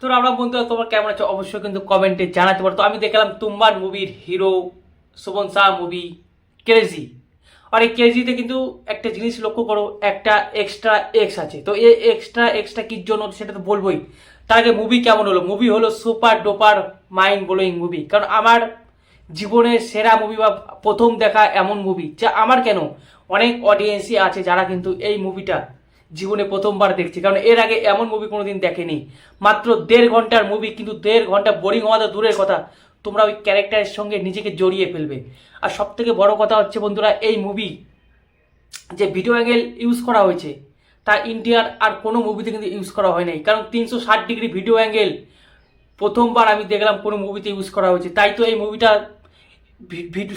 তো আমরা বন্ধুরা তোমার কেমন আছো অবশ্যই কিন্তু কমেন্টে জানাতে পারো। তো আমি দেখলাম তুম্বার মুভির hero Shobhan Shah movie crazy. আর এই ক্রেজিতে কিন্তু একটা জিনিস লক্ষ্য করো, একটা এক্সট্রা এক্স আছে। তো এই এক্সট্রা কির জন্য সেটা তো বলবোই। তার আগে মুভি কেমন হলো? মুভি হলো super duper mind blowing movie. কারণ আমার জীবনের সেরা মুভি বা প্রথম দেখা এমন মুভি, যা আমার কেন অনেক অডিয়েন্সই আছে যারা কিন্তু এই মুভিটা জীবনে প্রথমবার দেখছে। কারণ এর আগে এমন মুভি কোনোদিন দেখেনি। মাত্র 1.5 ঘন্টার মুভি, কিন্তু 1.5 ঘন্টা বোরিং হওয়া তো দূরের কথা, তোমরা ওই ক্যারেক্টারের সঙ্গে নিজেকে জড়িয়ে ফেলবে। আর সব থেকে বড় কথা হচ্ছে বন্ধুরা, এই মুভি যে ভিডিও অ্যাঙ্গেল ইউজ করা হয়েছে তা ইন্ডিয়ার আর কোনো মুভিতে কিন্তু ইউজ করা হয় নাই। কারণ 360 ডিগ্রি ভিডিও অ্যাঙ্গেল প্রথমবার আমি দেখলাম কোনো মুভিতে ইউজ করা হয়েছে। তাই তো এই মুভিটা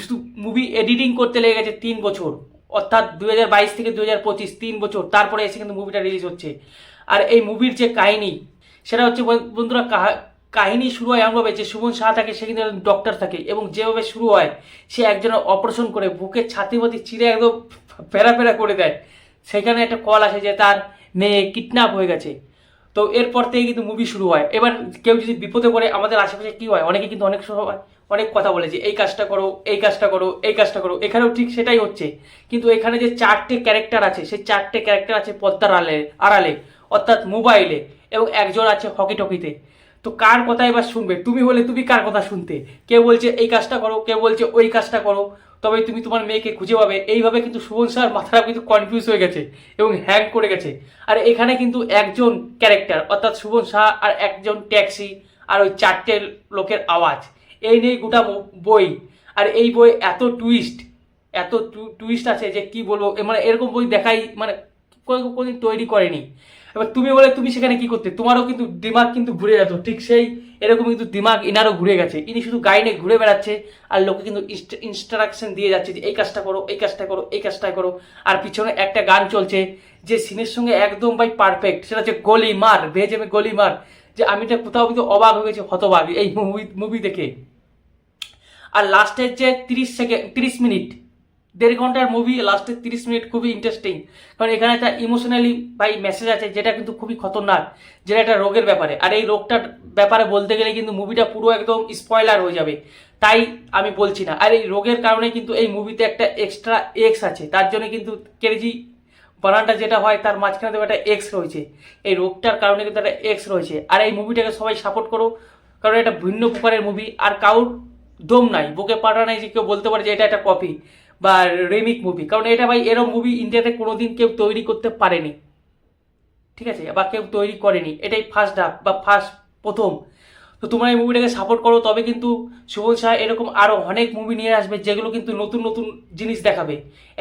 শুধু মুভি এডিটিং করতে লেগে গেছে 3 বছর, অর্থাৎ 2022 থেকে 2025, 3 বছর তারপরে এসে কিন্তু মুভিটা রিলিজ হচ্ছে। আর এই মুভির যে কাহিনী, সেটা হচ্ছে বন্ধুরা, কাহিনী শুরু হয় এমনভাবে যে সুমন শাহ থাকে, সে কিন্তু ডক্টর থাকে, এবং যেভাবে শুরু হয় সে একজনের অপারেশন করে বুকের ছাতি বাতি চিরে একদম ফেরা ফেরা করে দেয়। সেখানে একটা কল আসে যে তার মেয়ে কিডন্যাপ হয়ে গেছে। তো এরপর থেকে কিন্তু মুভি শুরু হয়। এবার কেউ যদি বিপদে পড়ে, আমাদের আশেপাশে কি হয়, অনেকে কিন্তু অনেক সময় অনেক কথা বলে যে এই কাজটা করো, এই কাজটা করো, এই কাজটা করো। এখানেও ঠিক সেটাই হচ্ছে। কিন্তু এখানে যে 4টে ক্যারেক্টার আছে, সেই 4টে ক্যারেক্টার আছে পর্দার আড়ালে, অর্থাৎ মোবাইলে, এবং একজন আছে হকি টকিতে। তো কার কথা এবার শুনবে? তুমি হলে তুমি কার কথা শুনতে? কেউ বলছে এই কাজটা করো, কেউ বলছে ওই কাজটা করো, তবে তুমি তোমার মেয়েকে খুঁজে পাবে। এইভাবে কিন্তু সুমন স্যার মাথাটা কিন্তু কনফিউজ হয়ে গেছে এবং হ্যাং করে গেছে। আর এখানে কিন্তু একজন ক্যারেক্টার, অর্থাৎ সুমন শাহ, আর একজন ট্যাক্সি, আর ওই 4টে লোকের আওয়াজ, এই নিয়ে গোটা বই। আর এই বই এত টুইস্ট, এত টুইস্ট আছে যে কি বলবো। মানে এরকম বই দেখাই মানে কোনোদিন তৈরি করেনি। এবার তুমি বলে তুমি সেখানে কি করতে? তোমারও কিন্তু দিমাগ কিন্তু ঘুরে যেত, ঠিক সেই এরকম কিন্তু দিমাগ ইনারও ঘুরে গেছে। ইনি শুধু গাইনে ঘুরে বেড়াচ্ছে আর লোকে কিন্তু ইনস্ট্রাকশন দিয়ে যাচ্ছে যে এই কাজটা করো, এই কাজটা করো, এই কাজটা করো। আর পিছনে একটা গান চলছে যে সিনের সঙ্গে একদম ভাই পারফেক্ট, সেটা হচ্ছে গলি মার ভেজে মে গলি মার। যে আমি তো কোথাও কিন্তু অবাক হয়ে গেছি, হতবাক এই মুভি দেখে। আর লাস্টের যে 30 মিনিট, 1.5 ঘন্টার মুভি, লাস্টের 30 মিনিট খুবই ইন্টারেস্টিং। কারণ এখানে একটা ইমোশনালি ভাই মেসেজ আছে, যেটা কিন্তু খুবই খতরনাক, যেটা একটা রোগের ব্যাপারে। আর এই রোগটার ব্যাপারে বলতে গেলে কিন্তু মুভিটা পুরো একদম স্পয়লার হয়ে যাবে, তাই আমি বলছি না। আর এই রোগের কারণে কিন্তু এই মুভিতে একটা এক্সট্রা এক্স আছে, তার জন্য কিন্তু কেজি বানানটা যেটা হয় তার মাঝখানে তো একটা এক্স রয়েছে। এই রোগটার কারণে কিন্তু একটা এক্স রয়েছে। আর এই মুভিটাকে সবাই সাপোর্ট করো, কারণ এটা ভিন্ন প্রকারের মুভি। আর কারোর দম নাই, বুকে পাটা নাই যে কেউ বলতে পারে যে এটা একটা কপি বা রেমিক মুভি। কারণ এটা ভাই এরকম মুভি ইন্ডিয়াতে কোনোদিন কেউ তৈরি করতে পারেনি, ঠিক আছে, বা কেউ তৈরি করেনি। এটাই ফার্স্ট হাফ বা প্রথম। তো তোমরা এই মুভিটাকে সাপোর্ট করো, তবে কিন্তু সুমন শাহ এরকম আরও অনেক মুভি নিয়ে আসবে যেগুলো কিন্তু নতুন নতুন জিনিস দেখাবে।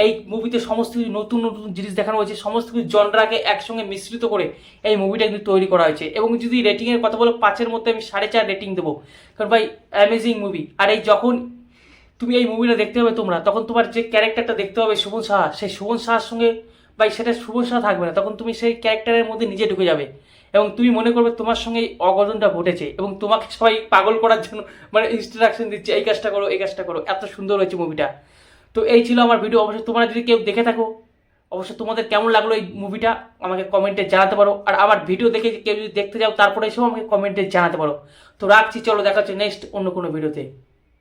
এই মুভিতে সমস্ত কিছু নতুন নতুন জিনিস দেখানো হয়েছে, সমস্ত কিছু জনরাকে একসঙ্গে মিশ্রিত করে এই মুভিটা কিন্তু তৈরি করা হয়েছে। এবং যদি রেটিংয়ের কথা বলো, 5-এর মধ্যে আমি 4.5 রেটিং দেবো। কারণ ভাই অ্যামেজিং মুভি। আর এই যখন তুমি এই মুভিটা দেখতে হবে তোমরা, তখন তোমার যে ক্যারেক্টারটা দেখতে হবে সুমন শাহ, সেই সুমন শাহর সঙ্গে ভাই সেটা সুমন শাহ থাকবে না, তখন তুমি সেই ক্যারেক্টারের মধ্যে নিজে ঢুকে যাবে এবং তুমি মনে করবে তোমার সঙ্গে এই অঘটনটা ঘটেছে এবং তোমাকে সবাই পাগল করার জন্য মানে ইনস্ট্রাকশন দিচ্ছে এই কাজটা করো, এই কাজটা করো। এত সুন্দর হয়েছে মুভিটা। তো এই ছিল আমার ভিডিও। অবশ্যই তোমরা যদি কেউ দেখে থাকো, অবশ্যই তোমাদের কেমন লাগলো এই মুভিটা আমাকে কমেন্টে জানাতে পারো। আর আমার ভিডিও দেখে কেউ যদি দেখতে যাও তারপরে এসেও আমাকে কমেন্টে জানাতে পারো। তো রাখছি, চলো দেখা হচ্ছে নেক্সট অন্য কোনো ভিডিওতে।